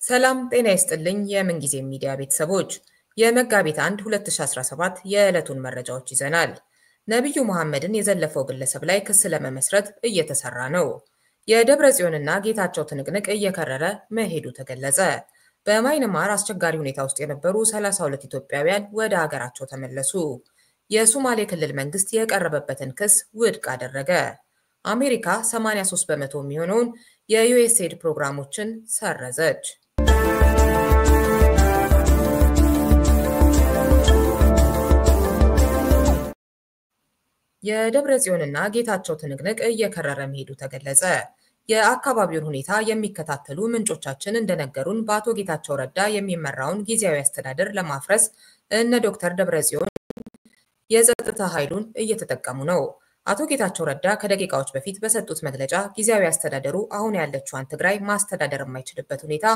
ሰላም ጤና ይስጥልኝ የምንጊዜ ሚዲያ ቤተሰቦች የመጋቢት 1 2017 የዕለቱን መረጃዎች ይዘናል። ነብዩ መሐመድን የዘለፈው ግለሰብ ላይ ክስ ለመመስረት እየተሰራ ነው። የደብረ ጽዮንና ጌታቸው ትንቅንቅ እየከረረ መሄዱ ተገለጸ። በማይንማር አስቸጋሪ ሁኔታ ውስጥ የነበሩ 32 ኢትዮጵያውያን ወደ ሀገራቸው ተመለሱ። የሶማሌ ክልል መንግስት የቀረበበትን ክስ ውድቅ አደረገ። አሜሪካ 83 በመቶ የሚሆነውን የዩኤስኤድ ፕሮግራሞችን ሰረዘች። የደብረ ጽዮንና ጌታቸው ትንቅንቅ እየከረረ መሄዱ ተገለጸ። የአካባቢውን ሁኔታ የሚከታተሉ ምንጮቻችን እንደነገሩን በአቶ ጌታቸው ረዳ የሚመራውን ጊዜያዊ አስተዳደር ለማፍረስ እነ ዶክተር ደብረ ጽዮን የጸጥታ ኃይሉን እየተጠቀሙ ነው። አቶ ጌታቸው ረዳ ከደቂቃዎች በፊት በሰጡት መግለጫ ጊዜያዊ አስተዳደሩ አሁን ያለችዋን ትግራይ ማስተዳደር የማይችልበት ሁኔታ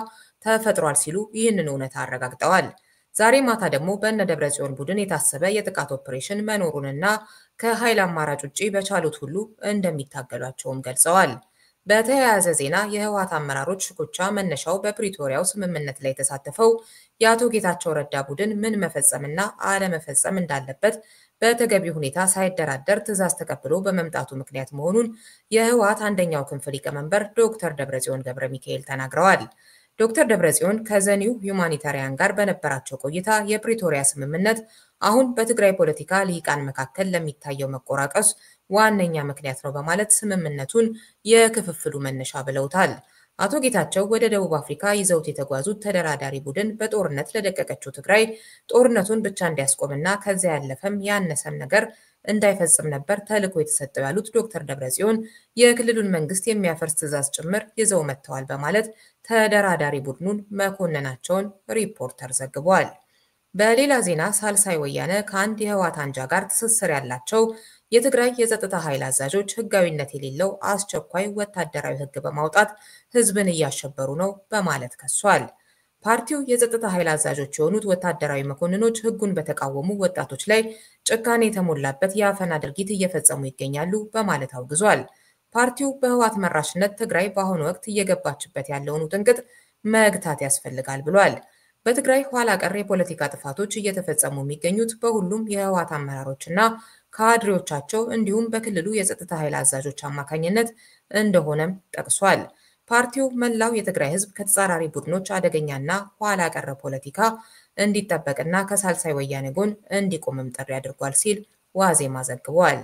ተፈጥሯል ሲሉ ይህንን እውነታ አረጋግጠዋል። ዛሬ ማታ ደግሞ በእነ ደብረ ጽዮን ቡድን የታሰበ የጥቃት ኦፕሬሽን መኖሩንና ከኃይል አማራጭ ውጪ በቻሉት ሁሉ እንደሚታገሏቸውም ገልጸዋል። በተያያዘ ዜና የህወሓት አመራሮች ሽኩቻ መነሻው በፕሪቶሪያው ስምምነት ላይ የተሳተፈው የአቶ ጌታቸው ረዳ ቡድን ምን መፈጸምና አለመፈጸም እንዳለበት በተገቢ ሁኔታ ሳይደራደር ትዕዛዝ ተቀብሎ በመምጣቱ ምክንያት መሆኑን የህወሓት አንደኛው ክንፍ ሊቀመንበር ዶክተር ደብረጽዮን ገብረ ሚካኤል ተናግረዋል። ዶክተር ደብረጽዮን ከዘኒው ሁማኒታሪያን ጋር በነበራቸው ቆይታ የፕሪቶሪያ ስምምነት አሁን በትግራይ ፖለቲካ ልሂቃን መካከል ለሚታየው መቆራቀስ ዋነኛ ምክንያት ነው በማለት ስምምነቱን የክፍፍሉ መነሻ ብለውታል። አቶ ጌታቸው ወደ ደቡብ አፍሪካ ይዘውት የተጓዙት ተደራዳሪ ቡድን በጦርነት ለደቀቀችው ትግራይ ጦርነቱን ብቻ እንዲያስቆምና ከዚያ ያለፈም ያነሰም ነገር እንዳይፈጽም ነበር ተልዕኮ የተሰጠው ያሉት ዶክተር ደብረጽዮን የክልሉን መንግስት የሚያፈርስ ትዕዛዝ ጭምር ይዘው መጥተዋል በማለት ተደራዳሪ ቡድኑን መኮንናቸውን ሪፖርተር ዘግቧል። በሌላ ዜና ሳልሳይ ወያነ ከአንድ የህወሓት አንጃ ጋር ትስስር ያላቸው የትግራይ የጸጥታ ኃይል አዛዦች ህጋዊነት የሌለው አስቸኳይ ወታደራዊ ህግ በማውጣት ህዝብን እያሸበሩ ነው በማለት ከሷል። ፓርቲው የጸጥታ ኃይል አዛዦች የሆኑት ወታደራዊ መኮንኖች ህጉን በተቃወሙ ወጣቶች ላይ ጭካኔ የተሞላበት የአፈና ድርጊት እየፈጸሙ ይገኛሉ በማለት አውግዟል። ፓርቲው በህወሓት መራሽነት ትግራይ በአሁኑ ወቅት እየገባችበት ያለውን ውጥንቅጥ መግታት ያስፈልጋል ብሏል። በትግራይ ኋላ ቀር የፖለቲካ ጥፋቶች እየተፈጸሙ የሚገኙት በሁሉም የህወሓት አመራሮችና ካድሬዎቻቸው እንዲሁም በክልሉ የጸጥታ ኃይል አዛዦች አማካኝነት እንደሆነም ጠቅሷል። ፓርቲው መላው የትግራይ ህዝብ ከተጻራሪ ቡድኖች አደገኛና ኋላ ቀር ፖለቲካ እንዲጠበቅና ከሳልሳይ ወያነ ጎን እንዲቆምም ጥሪ አድርጓል ሲል ዋዜማ ዘግቧል።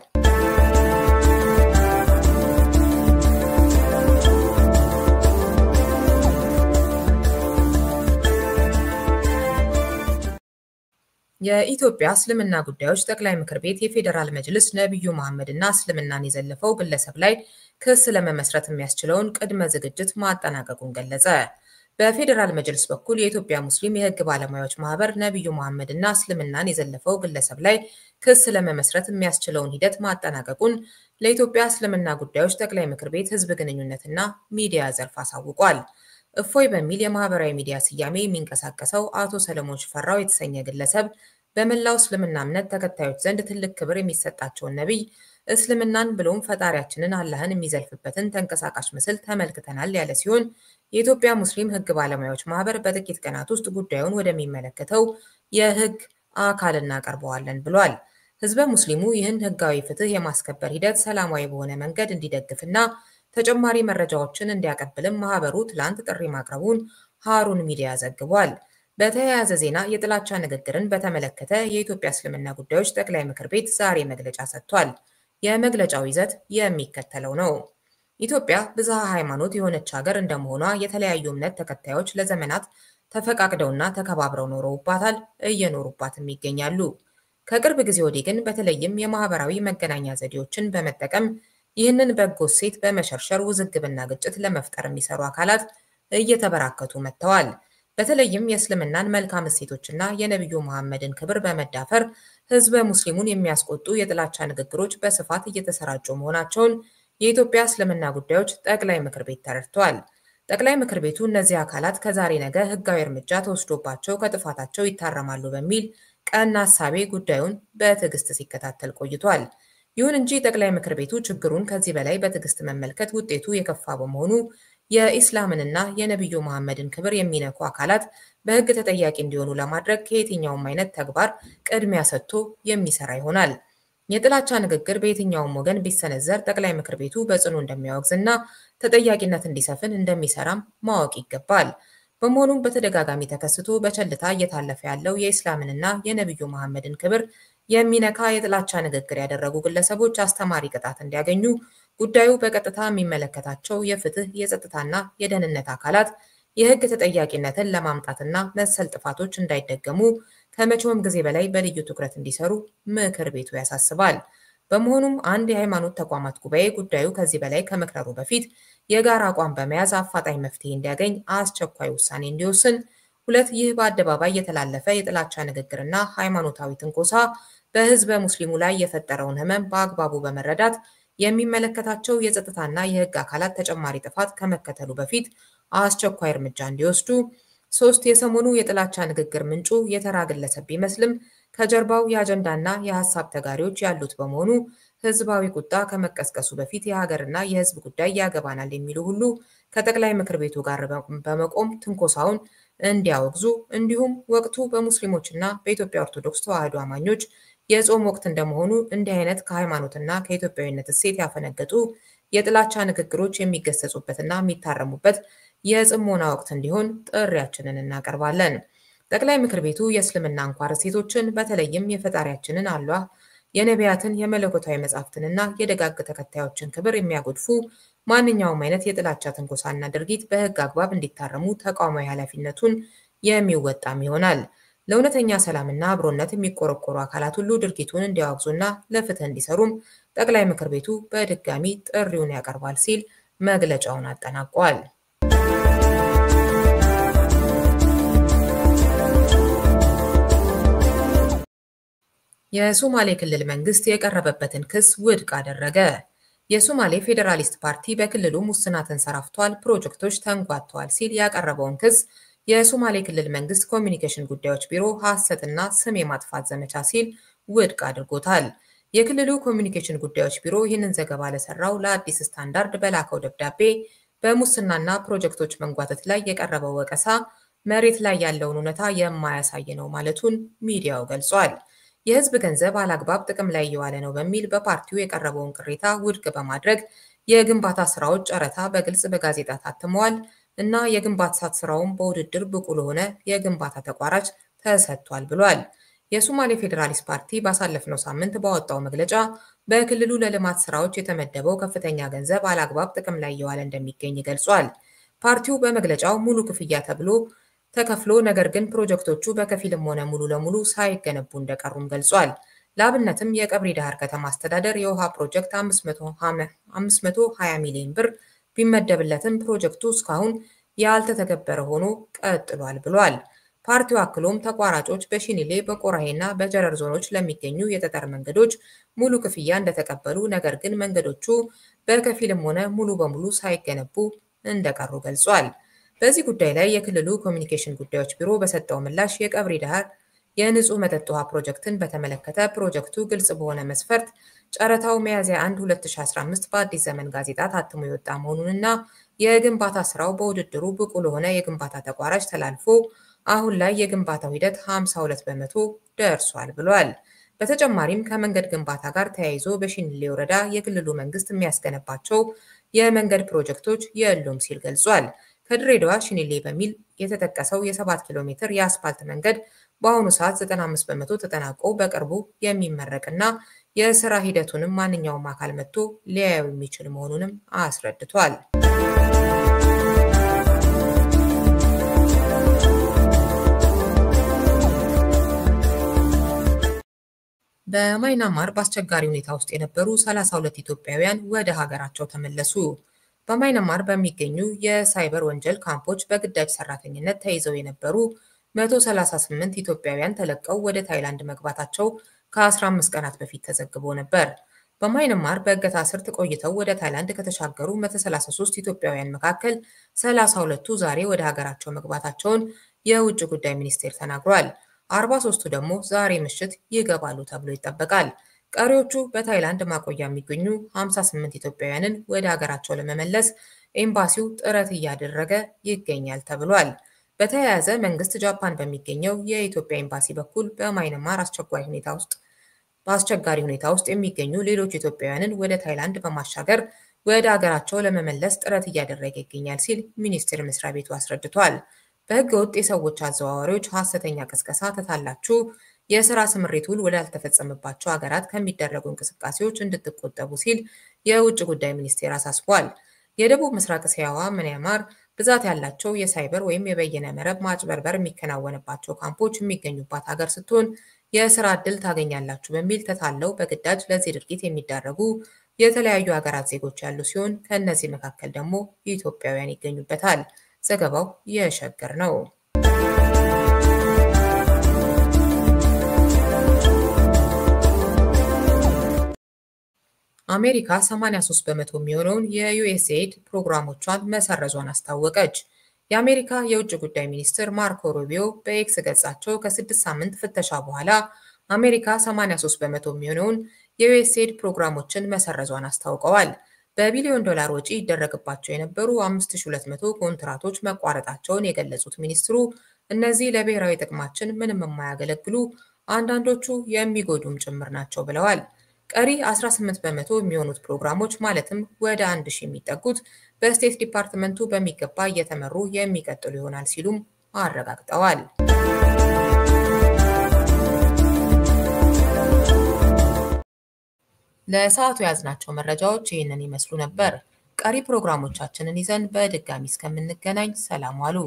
የኢትዮጵያ እስልምና ጉዳዮች ጠቅላይ ምክር ቤት የፌዴራል መጅልስ ነብዩ መሐመድና እስልምናን የዘለፈው ግለሰብ ላይ ክስ ለመመስረት የሚያስችለውን ቅድመ ዝግጅት ማጠናቀቁን ገለጸ። በፌዴራል መጅልስ በኩል የኢትዮጵያ ሙስሊም የህግ ባለሙያዎች ማህበር ነብዩ መሐመድና እስልምናን የዘለፈው ግለሰብ ላይ ክስ ለመመስረት የሚያስችለውን ሂደት ማጠናቀቁን ለኢትዮጵያ እስልምና ጉዳዮች ጠቅላይ ምክር ቤት ህዝብ ግንኙነትና ሚዲያ ዘርፍ አሳውቋል። እፎይ በሚል የማህበራዊ ሚዲያ ስያሜ የሚንቀሳቀሰው አቶ ሰለሞን ሽፈራው የተሰኘ ግለሰብ በመላው እስልምና እምነት ተከታዮች ዘንድ ትልቅ ክብር የሚሰጣቸውን ነብይ እስልምናን ብሎም ፈጣሪያችንን አላህን የሚዘልፍበትን ተንቀሳቃሽ ምስል ተመልክተናል ያለ ሲሆን የኢትዮጵያ ሙስሊም ህግ ባለሙያዎች ማህበር በጥቂት ቀናት ውስጥ ጉዳዩን ወደሚመለከተው የህግ አካል እናቀርበዋለን ብሏል። ህዝበ ሙስሊሙ ይህን ህጋዊ ፍትህ የማስከበር ሂደት ሰላማዊ በሆነ መንገድ እንዲደግፍና ተጨማሪ መረጃዎችን እንዲያቀብልም ማህበሩ ትላንት ጥሪ ማቅረቡን ሃሩን ሚዲያ ዘግቧል። በተያያዘ ዜና የጥላቻ ንግግርን በተመለከተ የኢትዮጵያ እስልምና ጉዳዮች ጠቅላይ ምክር ቤት ዛሬ መግለጫ ሰጥቷል። የመግለጫው ይዘት የሚከተለው ነው። ኢትዮጵያ ብዝሃ ሃይማኖት የሆነች ሀገር እንደመሆኗ የተለያዩ እምነት ተከታዮች ለዘመናት ተፈቃቅደውና ተከባብረው ኖረውባታል፣ እየኖሩባትም ይገኛሉ። ከቅርብ ጊዜ ወዲህ ግን በተለይም የማህበራዊ መገናኛ ዘዴዎችን በመጠቀም ይህንን በጎ እሴት በመሸርሸር ውዝግብና ግጭት ለመፍጠር የሚሰሩ አካላት እየተበራከቱ መጥተዋል። በተለይም የእስልምናን መልካም እሴቶችና የነብዩ መሐመድን ክብር በመዳፈር ህዝበ ሙስሊሙን የሚያስቆጡ የጥላቻ ንግግሮች በስፋት እየተሰራጩ መሆናቸውን የኢትዮጵያ እስልምና ጉዳዮች ጠቅላይ ምክር ቤት ተረድቷል። ጠቅላይ ምክር ቤቱ እነዚህ አካላት ከዛሬ ነገ ህጋዊ እርምጃ ተወስዶባቸው ከጥፋታቸው ይታረማሉ በሚል ቀና ሐሳቤ ጉዳዩን በትዕግስት ሲከታተል ቆይቷል። ይሁን እንጂ ጠቅላይ ምክር ቤቱ ችግሩን ከዚህ በላይ በትዕግስት መመልከት ውጤቱ የከፋ በመሆኑ የኢስላምንና የነብዩ መሐመድን ክብር የሚነኩ አካላት በሕግ ተጠያቂ እንዲሆኑ ለማድረግ ከየትኛውም አይነት ተግባር ቅድሚያ ሰጥቶ የሚሰራ ይሆናል። የጥላቻ ንግግር በየትኛውም ወገን ቢሰነዘር ጠቅላይ ምክር ቤቱ በጽኑ እንደሚያወግዝና ተጠያቂነት እንዲሰፍን እንደሚሰራም ማወቅ ይገባል። በመሆኑም በተደጋጋሚ ተከስቶ በቸልታ እየታለፈ ያለው የኢስላምንና የነብዩ መሐመድን ክብር የሚነካ የጥላቻ ንግግር ያደረጉ ግለሰቦች አስተማሪ ቅጣት እንዲያገኙ ጉዳዩ በቀጥታ የሚመለከታቸው የፍትህ፣ የጸጥታና የደህንነት አካላት የህግ ተጠያቂነትን ለማምጣትና መሰል ጥፋቶች እንዳይደገሙ ከመቼውም ጊዜ በላይ በልዩ ትኩረት እንዲሰሩ ምክር ቤቱ ያሳስባል። በመሆኑም አንድ የሃይማኖት ተቋማት ጉባኤ ጉዳዩ ከዚህ በላይ ከመክረሩ በፊት የጋራ አቋም በመያዝ አፋጣኝ መፍትሄ እንዲያገኝ አስቸኳይ ውሳኔ እንዲወስን። 2. ይህ በአደባባይ የተላለፈ የጥላቻ ንግግርና ሃይማኖታዊ ትንኮሳ በህዝበ ሙስሊሙ ላይ የፈጠረውን ህመም በአግባቡ በመረዳት የሚመለከታቸው የጸጥታና የህግ አካላት ተጨማሪ ጥፋት ከመከተሉ በፊት አስቸኳይ እርምጃ እንዲወስዱ። 3. የሰሞኑ የጥላቻ ንግግር ምንጩ የተራ ግለሰብ ቢመስልም ከጀርባው የአጀንዳና የሐሳብ ተጋሪዎች ያሉት በመሆኑ ህዝባዊ ቁጣ ከመቀስቀሱ በፊት የሀገርና የህዝብ ጉዳይ ያገባናል የሚሉ ሁሉ ከጠቅላይ ምክር ቤቱ ጋር በመቆም ትንኮሳውን እንዲያወግዙ፣ እንዲሁም ወቅቱ በሙስሊሞችና በኢትዮጵያ ኦርቶዶክስ ተዋሕዶ አማኞች የጾም ወቅት እንደመሆኑ እንዲህ አይነት ከሃይማኖትና ከኢትዮጵያዊነት እሴት ያፈነገጡ የጥላቻ ንግግሮች የሚገሰጹበትና የሚታረሙበት የጽሞና ወቅት እንዲሆን ጥሪያችንን እናቀርባለን። ጠቅላይ ምክር ቤቱ የእስልምና አንኳር እሴቶችን በተለይም የፈጣሪያችንን አላህ፣ የነቢያትን፣ የመለኮታዊ መጻሕፍትንና የደጋግ ተከታዮችን ክብር የሚያጎድፉ ማንኛውም አይነት የጥላቻ ትንኮሳና ድርጊት በህግ አግባብ እንዲታረሙ ተቋማዊ ኃላፊነቱን የሚወጣም ይሆናል። ለእውነተኛ ሰላምና አብሮነት የሚቆረቆሩ አካላት ሁሉ ድርጊቱን እንዲያወግዙና ለፍትህ እንዲሰሩም ጠቅላይ ምክር ቤቱ በድጋሚ ጥሪውን ያቀርባል ሲል መግለጫውን አጠናቋል። የሶማሌ ክልል መንግስት የቀረበበትን ክስ ውድቅ አደረገ። የሶማሌ ፌዴራሊስት ፓርቲ በክልሉ ሙስና ተንሰራፍቷል፣ ፕሮጀክቶች ተንጓተዋል ሲል ያቀረበውን ክስ የሶማሌ ክልል መንግስት ኮሚኒኬሽን ጉዳዮች ቢሮ ሐሰትና ስም የማጥፋት ዘመቻ ሲል ውድቅ አድርጎታል። የክልሉ ኮሚኒኬሽን ጉዳዮች ቢሮ ይህንን ዘገባ ለሰራው ለአዲስ ስታንዳርድ በላከው ደብዳቤ በሙስናና ፕሮጀክቶች መንጓተት ላይ የቀረበው ወቀሳ መሬት ላይ ያለውን እውነታ የማያሳይ ነው ማለቱን ሚዲያው ገልጿል። የህዝብ ገንዘብ አላግባብ ጥቅም ላይ እየዋለ ነው በሚል በፓርቲው የቀረበውን ቅሬታ ውድቅ በማድረግ የግንባታ ስራዎች ጨረታ በግልጽ በጋዜጣ ታትመዋል እና የግንባታ ስራውን በውድድር ብቁ ለሆነ የግንባታ ተቋራጭ ተሰጥቷል ብሏል። የሶማሌ ፌዴራሊስት ፓርቲ ባሳለፍነው ሳምንት ባወጣው መግለጫ በክልሉ ለልማት ስራዎች የተመደበው ከፍተኛ ገንዘብ አላግባብ ጥቅም ላይ እየዋለ እንደሚገኝ ገልጿል። ፓርቲው በመግለጫው ሙሉ ክፍያ ተብሎ ተከፍሎ ነገር ግን ፕሮጀክቶቹ በከፊልም ሆነ ሙሉ ለሙሉ ሳይገነቡ እንደቀሩም ገልጿል። ለአብነትም የቀብሪ ዳህር ከተማ አስተዳደር የውሃ ፕሮጀክት 520 ሚሊዮን ብር ቢመደብለትም ፕሮጀክቱ እስካሁን ያልተተገበረ ሆኖ ቀጥሏል ብሏል። ፓርቲው አክሎም ተቋራጮች በሽኒሌ፣ በቆራሄና በጀረር ዞኖች ለሚገኙ የጠጠር መንገዶች ሙሉ ክፍያ እንደተቀበሉ ነገር ግን መንገዶቹ በከፊልም ሆነ ሙሉ በሙሉ ሳይገነቡ እንደቀሩ ገልጿል። በዚህ ጉዳይ ላይ የክልሉ ኮሚኒኬሽን ጉዳዮች ቢሮ በሰጠው ምላሽ የቀብሪ ዳህር የንጹህ መጠጥ ውሃ ፕሮጀክትን በተመለከተ ፕሮጀክቱ ግልጽ በሆነ መስፈርት ጨረታው ሚያዝያ 1 2015 በአዲስ ዘመን ጋዜጣ ታትሞ የወጣ መሆኑንና የግንባታ ስራው በውድድሩ ብቁ ለሆነ የግንባታ ተቋራጭ ተላልፎ አሁን ላይ የግንባታው ሂደት 52 በመቶ ደርሷል ብሏል። በተጨማሪም ከመንገድ ግንባታ ጋር ተያይዞ በሽኒሌ ወረዳ የክልሉ መንግስት የሚያስገነባቸው የመንገድ ፕሮጀክቶች የሉም ሲል ገልጿል። ከድሬዳዋ ሽኒሌ በሚል የተጠቀሰው የ7 ኪሎ ሜትር የአስፓልት መንገድ በአሁኑ ሰዓት 95 በመቶ ተጠናቆ በቅርቡ የሚመረቅና የስራ ሂደቱንም ማንኛውም አካል መጥቶ ሊያየው የሚችል መሆኑንም አስረድቷል። በማይናማር በአስቸጋሪ ሁኔታ ውስጥ የነበሩ 32 ኢትዮጵያውያን ወደ ሀገራቸው ተመለሱ። በማይናማር በሚገኙ የሳይበር ወንጀል ካምፖች በግዳጅ ሰራተኝነት ተይዘው የነበሩ 138 ኢትዮጵያውያን ተለቀው ወደ ታይላንድ መግባታቸው ከ15 ቀናት በፊት ተዘግቦ ነበር። በማይናማር በእገታ ስር ቆይተው ወደ ታይላንድ ከተሻገሩ 133 ኢትዮጵያውያን መካከል 32ቱ ዛሬ ወደ ሀገራቸው መግባታቸውን የውጭ ጉዳይ ሚኒስቴር ተናግሯል። 43ቱ ደግሞ ዛሬ ምሽት ይገባሉ ተብሎ ይጠበቃል። ቀሪዎቹ በታይላንድ ማቆያ የሚገኙ 58 ኢትዮጵያውያንን ወደ ሀገራቸው ለመመለስ ኤምባሲው ጥረት እያደረገ ይገኛል ተብሏል። በተያያዘ መንግስት ጃፓን በሚገኘው የኢትዮጵያ ኤምባሲ በኩል በማይንማር በአስቸጋሪ ሁኔታ ውስጥ የሚገኙ ሌሎች ኢትዮጵያውያንን ወደ ታይላንድ በማሻገር ወደ አገራቸው ለመመለስ ጥረት እያደረገ ይገኛል ሲል ሚኒስቴር መስሪያ ቤቱ አስረድቷል። በሕገ ወጥ የሰዎች አዘዋዋሪዎች ሐሰተኛ ቅስቀሳ ተታላችሁ የሥራ ስምሪት ውል ወዳልተፈጸመባቸው ሀገራት ከሚደረጉ እንቅስቃሴዎች እንድትቆጠቡ ሲል የውጭ ጉዳይ ሚኒስቴር አሳስቧል። የደቡብ ምስራቅ እስያዋ ምያንማር ብዛት ያላቸው የሳይበር ወይም የበይነ መረብ ማጭበርበር የሚከናወንባቸው ካምፖች የሚገኙባት ሀገር ስትሆን የሥራ ዕድል ታገኛላችሁ በሚል ተታለው በግዳጅ ለዚህ ድርጊት የሚዳረጉ የተለያዩ ሀገራት ዜጎች ያሉ ሲሆን ከእነዚህ መካከል ደግሞ ኢትዮጵያውያን ይገኙበታል። ዘገባው የሸገር ነው። አሜሪካ 83 በመቶ የሚሆነውን የዩኤስኤይድ ፕሮግራሞቿን መሰረዟን አስታወቀች። የአሜሪካ የውጭ ጉዳይ ሚኒስትር ማርኮ ሩቢዮ በኤክስ ገጻቸው ከ6 ሳምንት ፍተሻ በኋላ አሜሪካ 83 በመቶ የሚሆነውን የዩኤስኤይድ ፕሮግራሞችን መሰረዟን አስታውቀዋል። በቢሊዮን ዶላር ወጪ ይደረግባቸው የነበሩ 5200 ኮንትራቶች መቋረጣቸውን የገለጹት ሚኒስትሩ እነዚህ ለብሔራዊ ጥቅማችን ምንም የማያገለግሉ አንዳንዶቹ የሚጎዱም ጭምር ናቸው ብለዋል። ቀሪ 18 በመቶ የሚሆኑት ፕሮግራሞች ማለትም ወደ 1000 የሚጠጉት በስቴት ዲፓርትመንቱ በሚገባ እየተመሩ የሚቀጥሉ ይሆናል ሲሉም አረጋግጠዋል። ለሰዓቱ ያዝናቸው መረጃዎች ይህንን ይመስሉ ነበር። ቀሪ ፕሮግራሞቻችንን ይዘን በድጋሚ እስከምንገናኝ ሰላም ዋሉ።